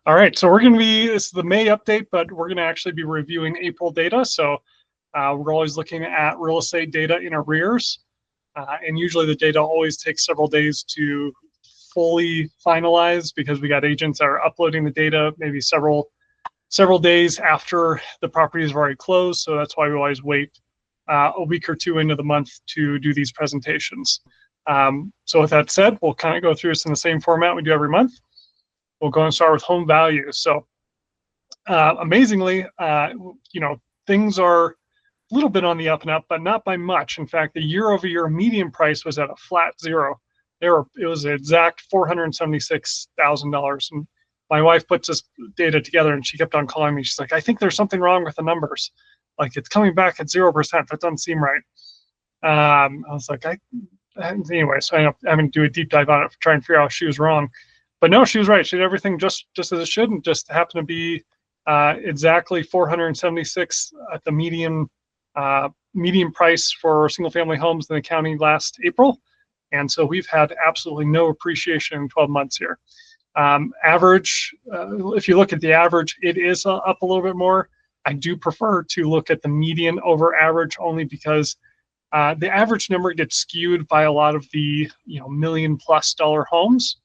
All right, so this is the May update, but we're going to actually be reviewing April data. So we're always looking at real estate data in arrears. And usually the data always takes several days to fully finalize because we got agents that are uploading the data maybe several days after the property is already closed. So that's why we always wait a week or two into the month to do these presentations. So with that said, we'll kind of go through this in the same format we do every month. We'll go and start with home values. So amazingly, things are a little bit on the up and up, but not by much. In fact, the year-over-year median price was at a flat zero. It was an exact $476,000. And my wife puts this data together, and she kept on calling me. She's like, "I think there's something wrong with the numbers. Like it's coming back at 0%. That doesn't seem right." I was like, anyway, so I ended up having to do a deep dive on it to try and figure out if she was wrong. But no, she was right. She did everything just as it should, and just happened to be exactly 476 at the median price for single-family homes in the county last April. And so we've had absolutely no appreciation in 12 months here. Average, if you look at the average, it is up a little bit more. I do prefer to look at the median over average only because the average number gets skewed by a lot of the $1 million+ homes.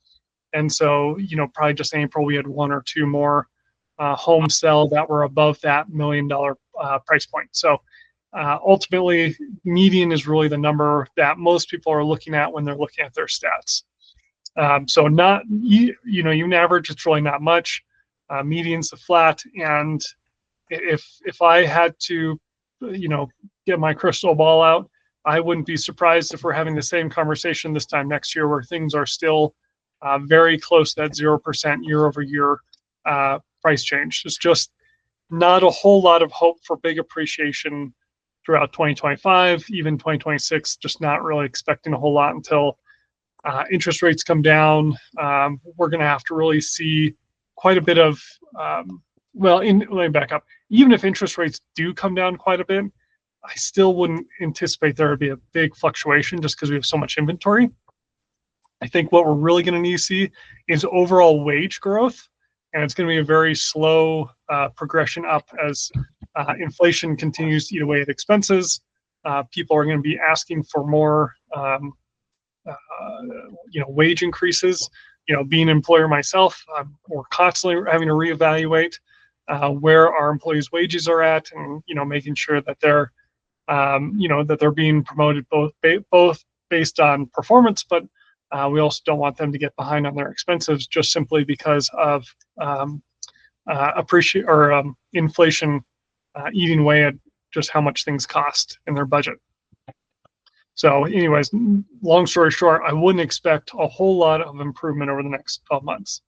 And so, probably just in April, we had one or two more homes sell that were above that $1 million price point. So ultimately, median is really the number that most people are looking at when they're looking at their stats. So not, even average, it's really not much. Median's the flat. And if I had to, get my crystal ball out, I wouldn't be surprised if we're having the same conversation this time next year where things are still very close to that 0% year-over-year price change. There's just not a whole lot of hope for big appreciation throughout 2025, even 2026, just not really expecting a whole lot until interest rates come down. We're going to have to really see quite a bit of, let me back up. Even if interest rates do come down quite a bit, I still wouldn't anticipate there would be a big fluctuation just because we have so much inventory. I think what we're really going to need to see is overall wage growth, and it's going to be a very slow progression up as inflation continues to eat away at expenses. People are going to be asking for more, wage increases. Being an employer myself, we're constantly having to reevaluate where our employees' wages are at, and making sure that they're, that they're being promoted both based on performance, but we also don't want them to get behind on their expenses just simply because of inflation eating away at just how much things cost in their budget. So anyways, long story short, I wouldn't expect a whole lot of improvement over the next 12 months.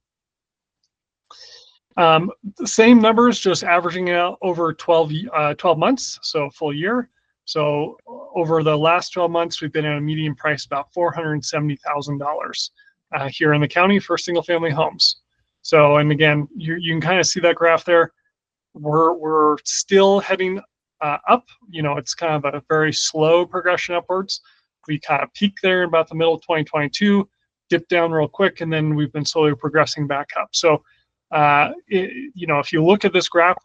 The same numbers, just averaging out over 12 months, so full year. So over the last 12 months, we've been at a median price about $470,000 here in the county for single-family homes. So, and again, you can kind of see that graph there. We're still heading up. It's kind of a very slow progression upwards. We kind of peaked there in about the middle of 2022, dipped down real quick, and then we've been slowly progressing back up. So, if you look at this graph,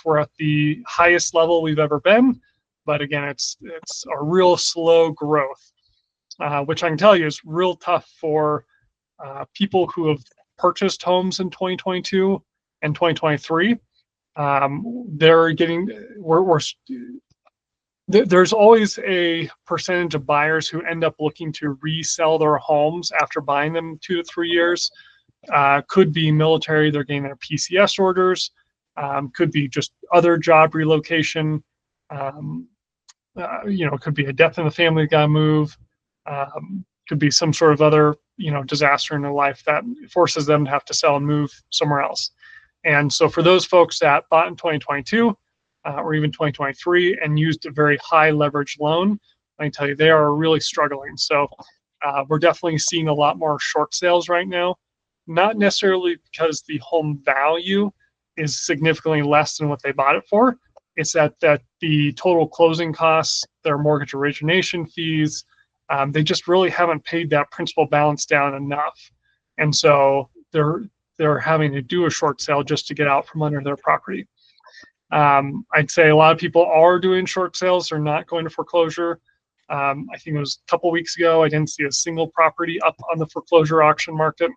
we're at the highest level we've ever been. But again, it's a real slow growth, which I can tell you is real tough for people who have purchased homes in 2022 and 2023. There's always a percentage of buyers who end up looking to resell their homes after buying them 2 to 3 years. Could be military, they're getting their PCS orders. Could be just other job relocation. It could be a death in the family, got to move. Could be some sort of other, disaster in their life that forces them to have to sell and move somewhere else. And so for those folks that bought in 2022 or even 2023 and used a very high leverage loan, I can tell you they are really struggling. So we're definitely seeing a lot more short sales right now, not necessarily because the home value is significantly less than what they bought it for. It's that the total closing costs, their mortgage origination fees, they just really haven't paid that principal balance down enough. And so they're they're having to do a short sale just to get out from under their property. I'd say a lot of people are doing short sales. They're not going to foreclosure. I think it was a couple weeks ago, I didn't see a single property up on the foreclosure auction market.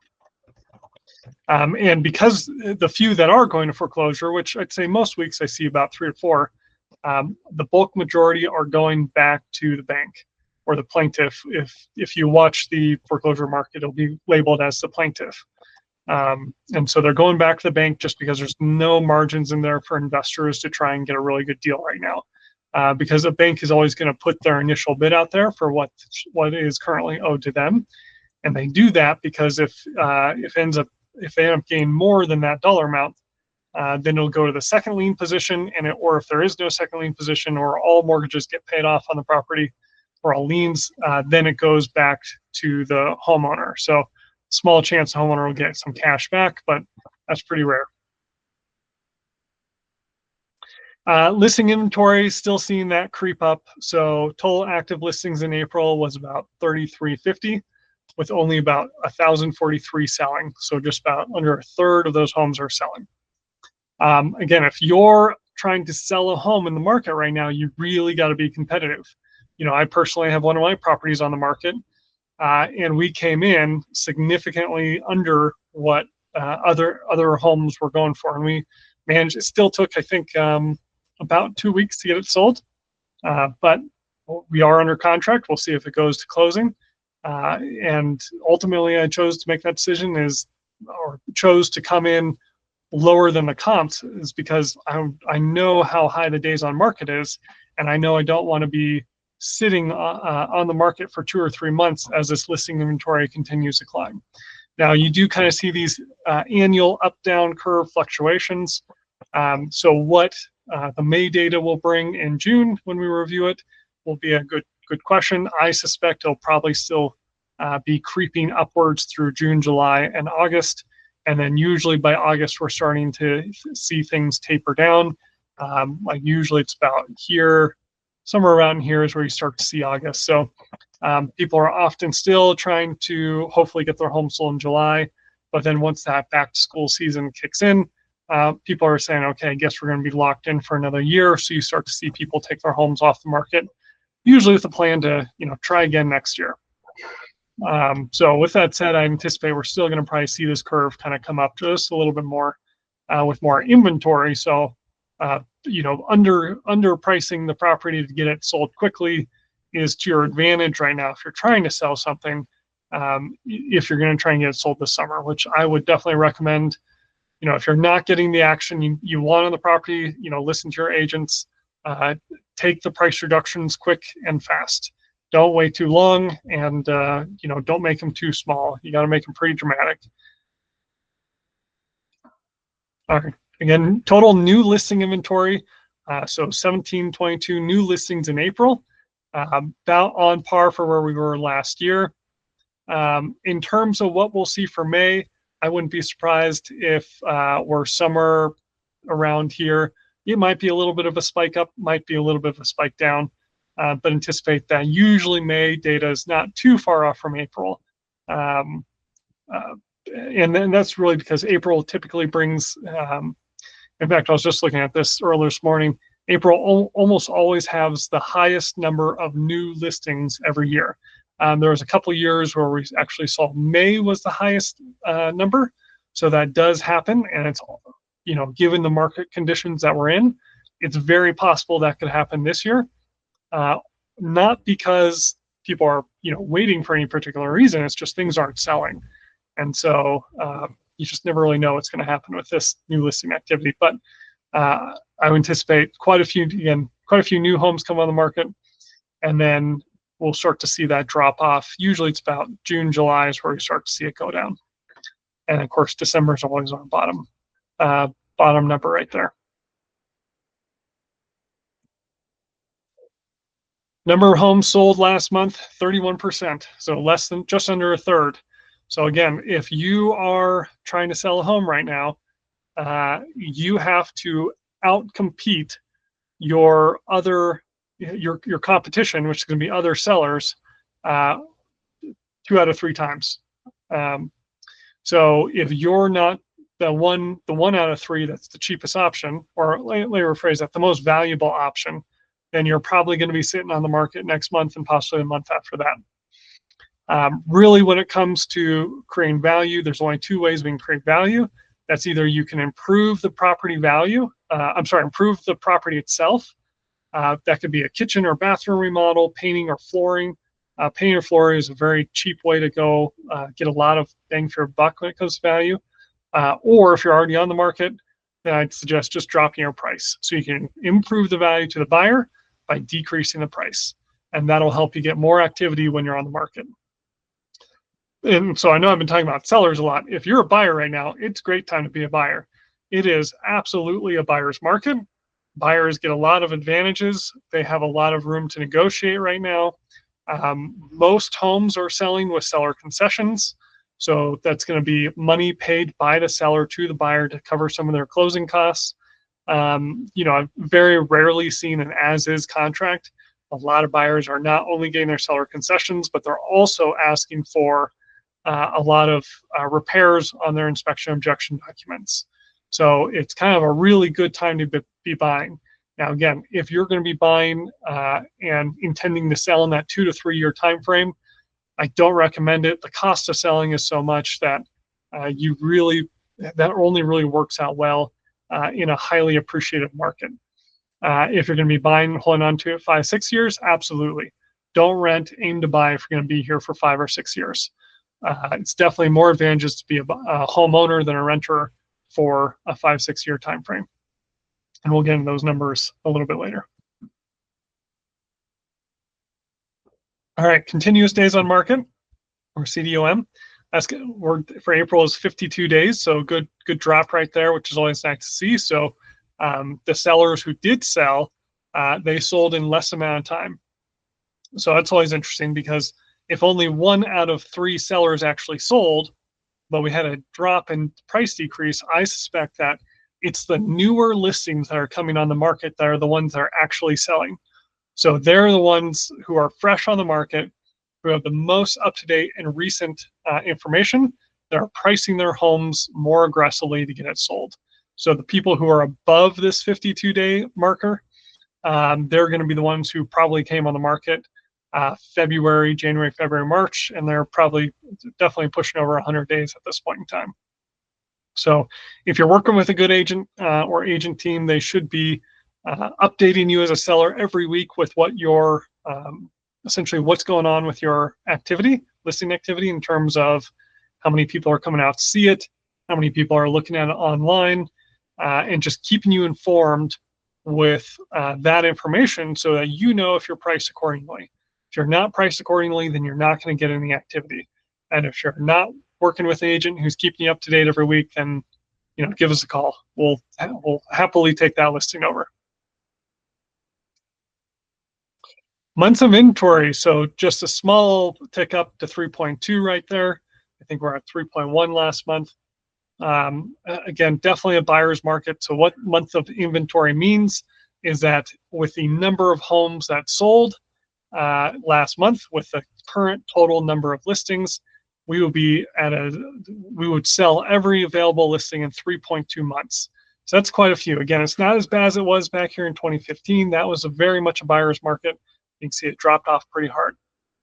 And because the few that are going to foreclosure, which I'd say most weeks I see about 3 or 4, the bulk majority are going back to the bank or the plaintiff. If you watch the foreclosure market, it'll be labeled as the plaintiff. And so they're going back to the bank just because there's no margins in there for investors to try and get a really good deal right now. Because a bank is always going to put their initial bid out there for what is currently owed to them. And they do that because if they end up getting more than that dollar amount, then it'll go to the second lien position, or if there is no second lien position, or all mortgages get paid off on the property, or all liens, then it goes back to the homeowner. So small chance the homeowner will get some cash back, but that's pretty rare. Listing inventory, still seeing that creep up. So total active listings in April was about 3,350, with only about 1,043 selling. So just about under a third of those homes are selling. Again, if you're trying to sell a home in the market right now, you really got to be competitive. I personally have one of my properties on the market, and we came in significantly under what other homes were going for, and we managed. It still took, I think, about 2 weeks to get it sold, but we are under contract. We'll see if it goes to closing. And ultimately, I chose to make that decision chose to come in lower than the comps is because I know how high the days on market is, and I know I don't want to be sitting on the market for 2 or 3 months as this listing inventory continues to climb. Now, you do kind of see these annual up-down curve fluctuations. So what the May data will bring in June when we review it will be a good question. I suspect it'll probably still be creeping upwards through June, July, and August. And then usually by August, we're starting to see things taper down. Like usually it's about here, somewhere around here is where you start to see August. So people are often still trying to hopefully get their home sold in July. But then once that back to school season kicks in, people are saying, okay, I guess we're going to be locked in for another year. So you start to see people take their homes off the market, usually with a plan to, try again next year. So with that said, I anticipate we're still going to probably see this curve kind of come up just a little bit more with more inventory. So, underpricing the property to get it sold quickly is to your advantage right now if you're trying to sell something, if you're going to try and get it sold this summer, which I would definitely recommend. If you're not getting the action you want on the property, listen to your agents, take the price reductions quick and fast. Don't wait too long, and don't make them too small. You got to make them pretty dramatic. All right. Again, total new listing inventory. So 1,722 new listings in April, about on par for where we were last year. In terms of what we'll see for May, I wouldn't be surprised if we're somewhere around here. It might be a little bit of a spike up, might be a little bit of a spike down. But anticipate that usually May data is not too far off from April. And then that's really because April typically brings, in fact, I was just looking at this earlier this morning, April almost always has the highest number of new listings every year. There was a couple of years where we actually saw May was the highest number. So that does happen. And it's, given the market conditions that we're in, it's very possible that could happen this year. Not because people are, waiting for any particular reason. It's just things aren't selling. And so you just never really know what's going to happen with this new listing activity. But I would anticipate quite a few new homes come on the market. And then we'll start to see that drop off. Usually it's about June, July is where we start to see it go down. And of course, December is always our bottom number right there. Number of homes sold last month, 31%. So just under a third. So again, if you are trying to sell a home right now, you have to outcompete your competition, which is going to be other sellers, 2 out of 3 times. So if you're not the one out of three that's the cheapest option, or let me rephrase that, the most valuable option, then you're probably going to be sitting on the market next month and possibly a month after that. Really, when it comes to creating value, there's only two ways we can create value. That's either you can improve the property value, improve the property itself. That could be a kitchen or bathroom remodel, painting or flooring. Painting or flooring is a very cheap way to go get a lot of bang for your buck when it comes to value. Or if you're already on the market, then I'd suggest just dropping your price. So you can improve the value to the buyer by decreasing the price. And that'll help you get more activity when you're on the market. And so I know I've been talking about sellers a lot. If you're a buyer right now, it's a great time to be a buyer. It is absolutely a buyer's market. Buyers get a lot of advantages. They have a lot of room to negotiate right now. Most homes are selling with seller concessions. So that's going to be money paid by the seller to the buyer to cover some of their closing costs. I've very rarely seen an as-is contract. A lot of buyers are not only getting their seller concessions, but they're also asking for a lot of repairs on their inspection objection documents. So it's kind of a really good time to be buying. Now, again, if you're going to be buying and intending to sell in that 2 to 3 year time frame, I don't recommend it. The cost of selling is so much that that only really works out well in a highly appreciative market. If you're going to be buying, holding on to it 5, 6 years, absolutely. Don't rent, aim to buy if you're going to be here for 5 or 6 years. It's definitely more advantageous to be a homeowner than a renter for a 5, 6 year time frame. And we'll get into those numbers a little bit later. All right, continuous days on market, or CDOM. That's good. For April is 52 days, so good drop right there, which is always nice to see. So the sellers who did sell, they sold in less amount of time. So that's always interesting, because if only 1 out of 3 sellers actually sold, but we had a drop in price decrease, I suspect that it's the newer listings that are coming on the market that are the ones that are actually selling. So they're the ones who are fresh on the market, who have the most up-to-date and recent information, that are pricing their homes more aggressively to get it sold. So the people who are above this 52-day marker, they're going to be the ones who probably came on the market January, February, March, and they're definitely pushing over 100 days at this point in time. So if you're working with a good agent or agent team, they should be updating you as a seller every week with what your essentially what's going on with your listing activity, in terms of how many people are coming out to see it, how many people are looking at it online, and just keeping you informed with that information so that you know if you're priced accordingly. If you're not priced accordingly, then you're not going to get any activity. And if you're not working with an agent who's keeping you up to date every week, then give us a call. We'll happily take that listing over. Months of inventory, so just a small tick up to 3.2 right there. I think we're at 3.1 last month. Again, definitely a buyer's market. So what month of inventory means is that with the number of homes that sold last month, with the current total number of listings, we would sell every available listing in 3.2 months. So that's quite a few. Again, it's not as bad as it was back here in 2015. That was very much a buyer's market. You can see it dropped off pretty hard.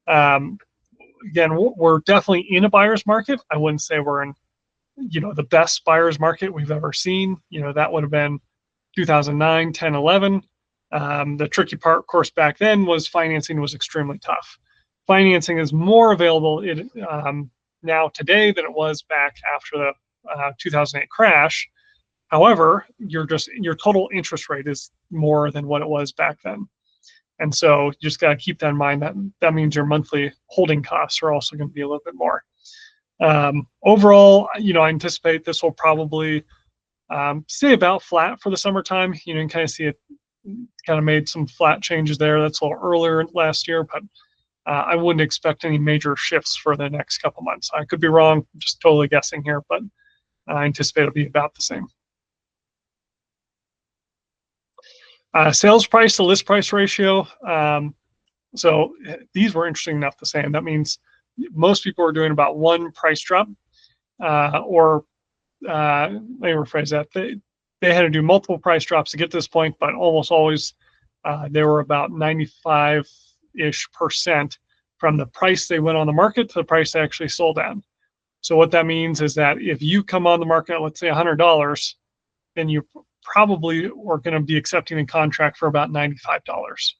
Again, we're definitely in a buyer's market. I wouldn't say we're in, the best buyer's market we've ever seen. That would have been 2009, 10, 11. The tricky part, of course, back then was financing was extremely tough. Financing is more available now today than it was back after the 2008 crash. However, your total interest rate is more than what it was back then. And so you just got to keep that in mind. That means your monthly holding costs are also going to be a little bit more. Overall, I anticipate this will probably stay about flat for the summertime. You can kind of see it kind of made some flat changes there. That's a little earlier last year, but I wouldn't expect any major shifts for the next couple months. I could be wrong, just totally guessing here, but I anticipate it'll be about the same. Sales price to list price ratio. So these were interesting enough to say, and that means most people are doing about 1 price drop, or let me rephrase that. They had to do multiple price drops to get to this point, but almost always they were about 95-ish% from the price they went on the market to the price they actually sold at. So what that means is that if you come on the market, let's say $100, then you probably are going to be accepting a contract for about $95.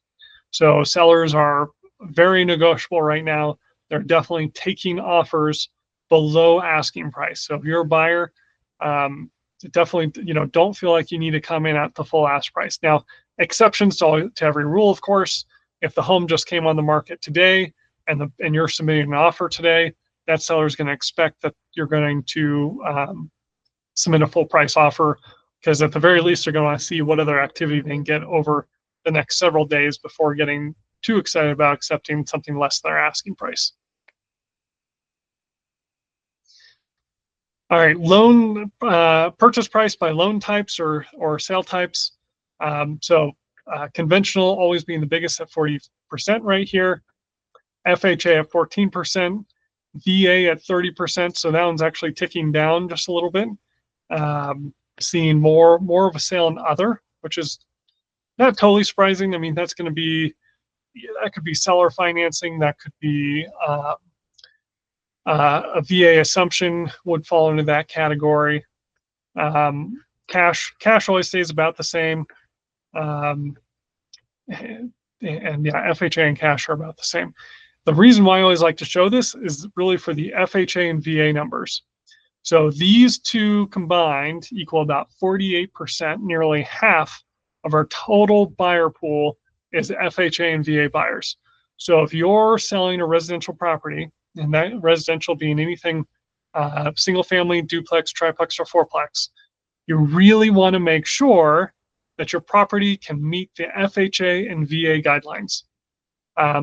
So sellers are very negotiable right now. They're definitely taking offers below asking price. So if you're a buyer, definitely, don't feel like you need to come in at the full ask price. Now, exceptions to every rule, of course. If the home just came on the market today and you're submitting an offer today, that seller is going to expect that you're going to submit a full price offer, because at the very least they're going to want to see what other activity they can get over the next several days before getting too excited about accepting something less than their asking price. All right, loan purchase price by loan types or sale types. Conventional always being the biggest at 40% right here. FHA at 14%, VA at 30%. So that one's actually ticking down just a little bit. Seeing more of a sale in other, which is not totally surprising. I mean, that could be seller financing. That could be a VA assumption would fall into that category. Cash always stays about the same. And yeah, FHA and cash are about the same. The reason why I always like to show this is really for the FHA and VA numbers. So these two combined equal about 48%, nearly half of our total buyer pool is FHA and VA buyers. So if you're selling a residential property, and that residential being anything single family, duplex, triplex, or fourplex, you really want to make sure that your property can meet the FHA and VA guidelines.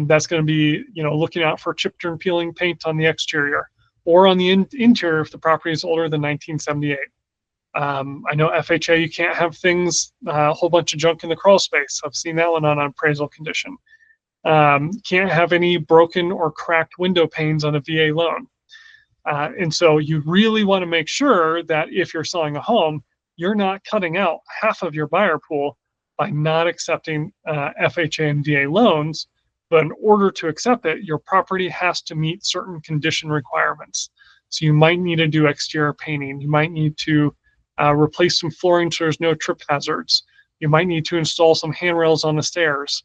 That's going to be, looking out for chipped and peeling paint on the exterior or on the interior if the property is older than 1978. I know FHA, you can't have things, a whole bunch of junk in the crawl space. I've seen that one on appraisal condition. Can't have any broken or cracked window panes on a VA loan. And so you really want to make sure that if you're selling a home, you're not cutting out half of your buyer pool by not accepting FHA and VA loans. But in order to accept it, your property has to meet certain condition requirements. So you might need to do exterior painting. You might need to replace some flooring so there's no trip hazards. You might need to install some handrails on the stairs,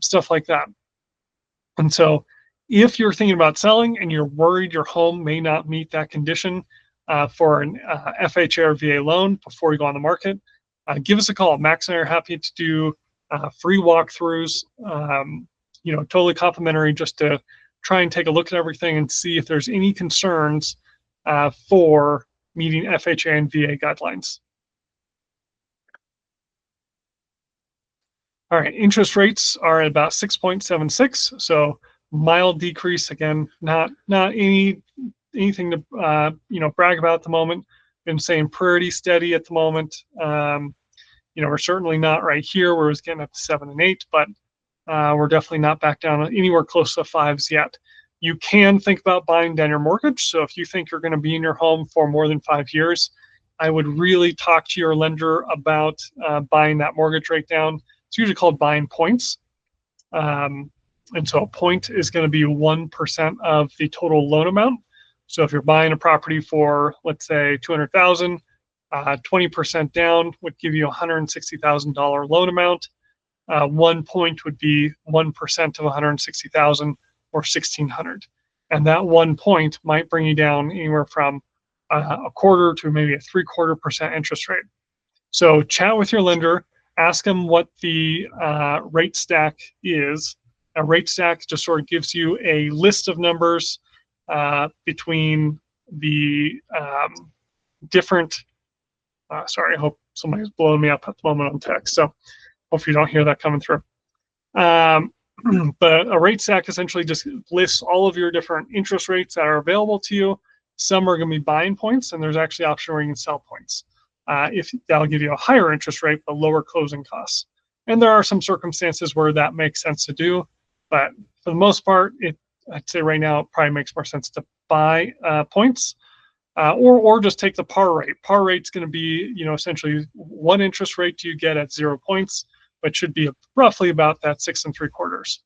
stuff like that. And so if you're thinking about selling and you're worried your home may not meet that condition for an FHA or VA loan before you go on the market, give us a call. Max and I are happy to do free walkthroughs, totally complimentary, just to try and take a look at everything and see if there's any concerns for meeting FHA and VA guidelines. All right, interest rates are at about 6.76, so mild decrease. Again, not anything to brag about at the moment. Been saying pretty steady at the moment. We're certainly not right here where it's getting up to 7 and 8, but we're definitely not back down anywhere close to 5s yet. You can think about buying down your mortgage. So if you think you're going to be in your home for more than 5 years, I would really talk to your lender about buying that mortgage rate down. It's usually called buying points. And so a point is going to be 1% of the total loan amount. So if you're buying a property for, let's say, $200,000, 20% down would give you a $160,000 loan amount. 1 point would be 1% of 160,000 or 1,600. And that 1 point might bring you down anywhere from a quarter to maybe a 3/4% interest rate. So chat with your lender, ask them what the rate stack is. A rate stack just sort of gives you a list of numbers between the different, sorry, I hope somebody's blowing me up at the moment on text. So hopefully you don't hear that coming through. But a rate stack essentially just lists all of your different interest rates that are available to you. Some are going to be buying points, and there's actually an option where you can sell points. If that'll give you a higher interest rate but lower closing costs. And there are some circumstances where that makes sense to do, but for the most part, I'd say right now it probably makes more sense to buy points. or just take the par rate. Par rate's going to be, essentially one interest rate you get at 0 points, but should be roughly about that 6 3/4.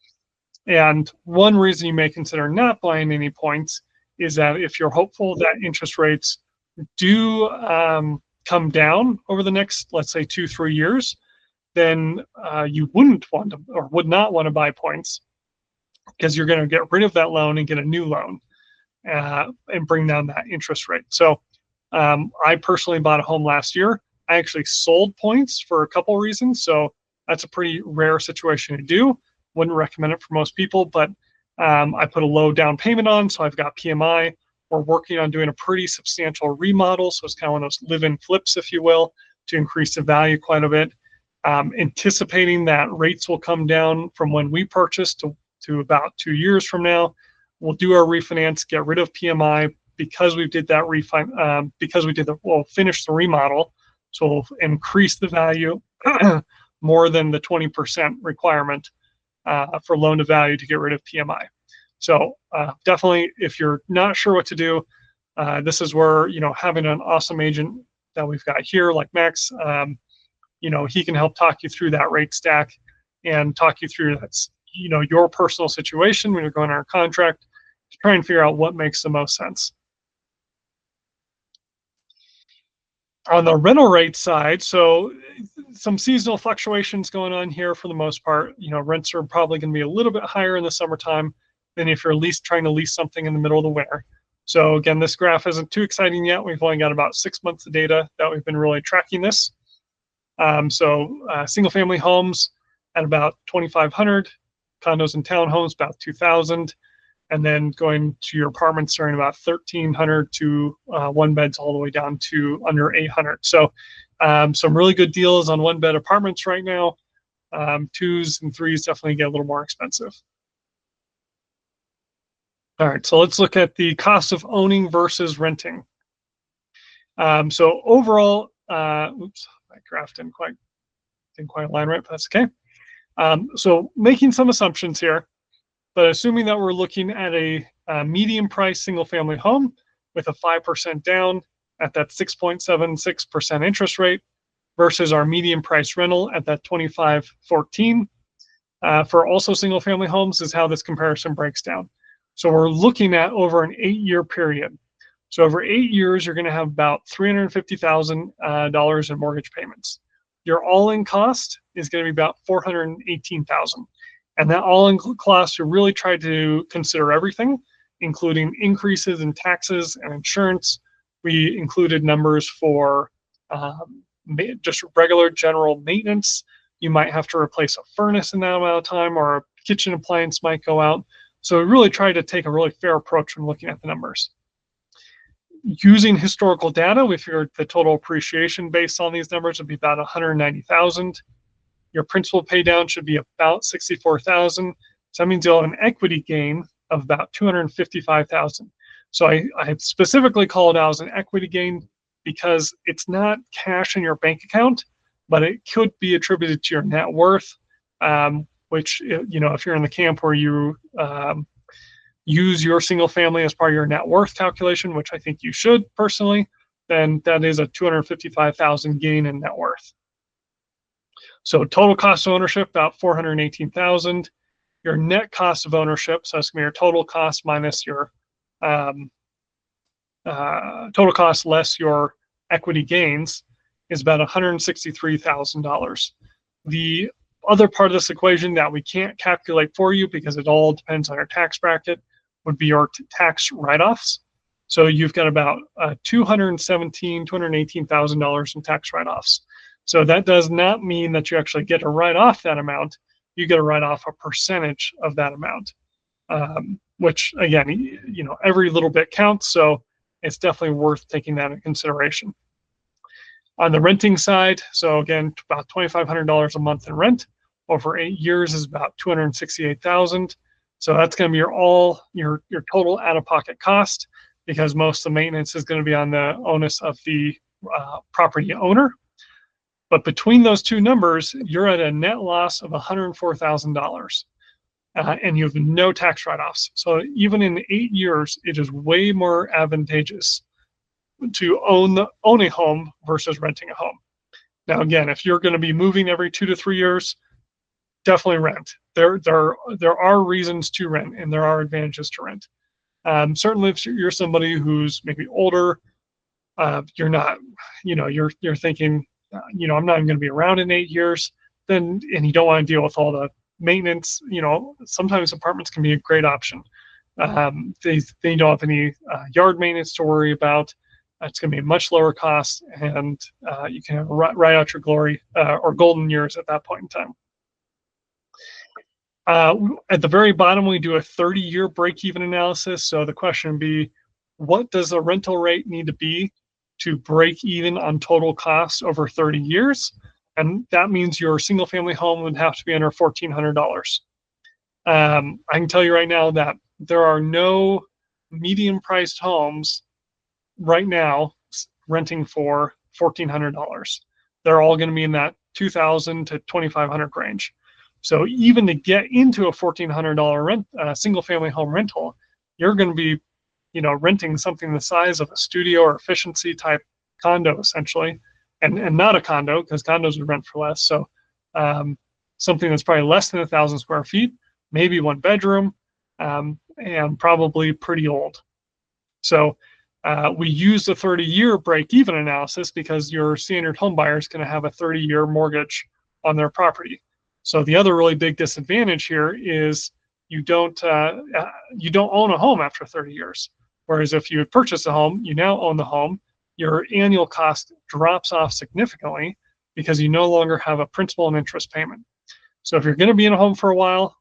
And one reason you may consider not buying any points is that if you're hopeful that interest rates do come down over the next, let's say, 2 3 years, then you wouldn't want to or would not want to buy points because you're going to get rid of that loan and get a new loan and bring down that interest rate. So I personally bought a home last year. I actually sold points for a couple reasons. So that's a pretty rare situation to do. Wouldn't recommend it for most people, but I put a low down payment on, so I've got PMI. We're working on doing a pretty substantial remodel, so it's kind of one of those live-in flips, if you will, to increase the value quite a bit. Anticipating that rates will come down from when we purchased to about 2 years from now. We'll do our refinance, get rid of PMI because we did that we'll finish the remodel, so we'll increase the value more than the 20% requirement for loan to value to get rid of PMI. So definitely, if you're not sure what to do, this is where, having an awesome agent that we've got here, like Max, he can help talk you through that rate stack and talk you through that's, your personal situation when you're going on a contract to try and figure out what makes the most sense. On the rental rate side, so some seasonal fluctuations going on here for the most part. Rents are probably going to be a little bit higher in the summertime than if you're trying to lease something in the middle of the winter. So again, this graph isn't too exciting yet. We've only got about 6 months of data that we've been really tracking this. Single family homes at about 2,500, condos and townhomes about 2,000, and then going to your apartments starting about 1,300 to one beds all the way down to under 800. So some really good deals on one bed apartments right now. 2s and 3s definitely get a little more expensive. All right, so let's look at the cost of owning versus renting. So overall, oops, that graph didn't quite align right, but that's okay. So making some assumptions here, but assuming that we're looking at a medium price single family home with a 5% down at that 6.76% interest rate versus our medium price rental at that 25.14 for also single family homes is how this comparison breaks down. So we're looking at over an 8-year period. So over 8 years, you're going to have about $350,000 in mortgage payments. Your all-in cost is going to be about $418,000, and that all-in cost, you really try to consider everything, including increases in taxes and insurance. We included numbers for just regular general maintenance. You might have to replace a furnace in that amount of time, or a kitchen appliance might go out. So we really try to take a really fair approach when looking at the numbers. Using historical data, we figured the total appreciation based on these numbers would be about $190,000. Your principal pay down should be about $64,000. So that means you'll have an equity gain of about $255,000. So I specifically call it out as an equity gain because it's not cash in your bank account, but it could be attributed to your net worth, which, if you're in the camp where you use your single family as part of your net worth calculation, which I think you should personally, then that is a $255,000 gain in net worth. So total cost of ownership, about $418,000. Your net cost of ownership, so that's going to be your total cost minus your total cost less your equity gains, is about $163,000. The other part of this equation that we can't calculate for you because it all depends on your tax bracket would be your tax write-offs. So you've got about $218,000 in tax write-offs. So that does not mean that you actually get to write off that amount. You get to write off a percentage of that amount, which again, every little bit counts. So it's definitely worth taking that into consideration. On the renting side, so again, about $2,500 a month in rent over 8 years is about $268,000. So that's going to be your total out-of-pocket cost, because most of the maintenance is going to be on the onus of the property owner. But between those two numbers, you're at a net loss of $104,000, and you have no tax write-offs. So even in 8 years, it is way more advantageous to own a home versus renting a home. Now, again, if you're going to be moving every 2 to 3 years, definitely rent. There are reasons to rent, and there are advantages to rent. Certainly, if you're somebody who's maybe older, you're not, you're thinking, I'm not even going to be around in 8 years. Then, and you don't want to deal with all the maintenance. Sometimes apartments can be a great option. They don't have any yard maintenance to worry about. It's going to be a much lower cost, and you can ride out your glory or golden years at that point in time. At the very bottom, we do a 30-year break-even analysis. So the question would be, what does the rental rate need to be to break even on total cost over 30 years? And that means your single-family home would have to be under $1,400. I can tell you right now that there are no medium-priced homes right now renting for $1,400. They're all going to be in that $2,000 to $2,500 range. So even to get into a $1,400 rent, single-family home rental, you're going to be, renting something the size of a studio or efficiency type condo, essentially, and not a condo, because condos would rent for less. So something that's probably less than 1,000 square feet, maybe 1 bedroom, and probably pretty old. So we use the 30-year break-even analysis because your standard home buyer is going to have a 30-year mortgage on their property. So the other really big disadvantage here is you don't own a home after 30 years. Whereas if you had purchased a home, you now own the home, your annual cost drops off significantly because you no longer have a principal and interest payment. So if you're going to be in a home for a while,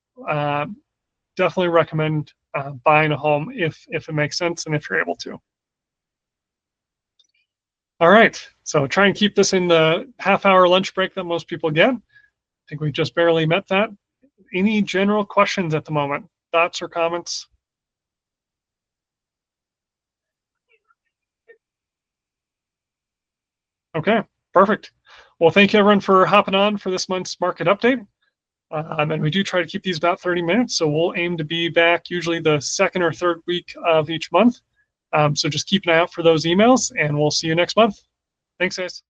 definitely recommend buying a home if it makes sense and if you're able to. All right, so try and keep this in the half-hour lunch break that most people get. I think we just barely met that. Any general questions at the moment? Thoughts or comments? Okay, perfect. Well, thank you everyone for hopping on for this month's market update. And we do try to keep these about 30 minutes, so we'll aim to be back usually the second or third week of each month. So just keep an eye out for those emails, and we'll see you next month. Thanks, guys.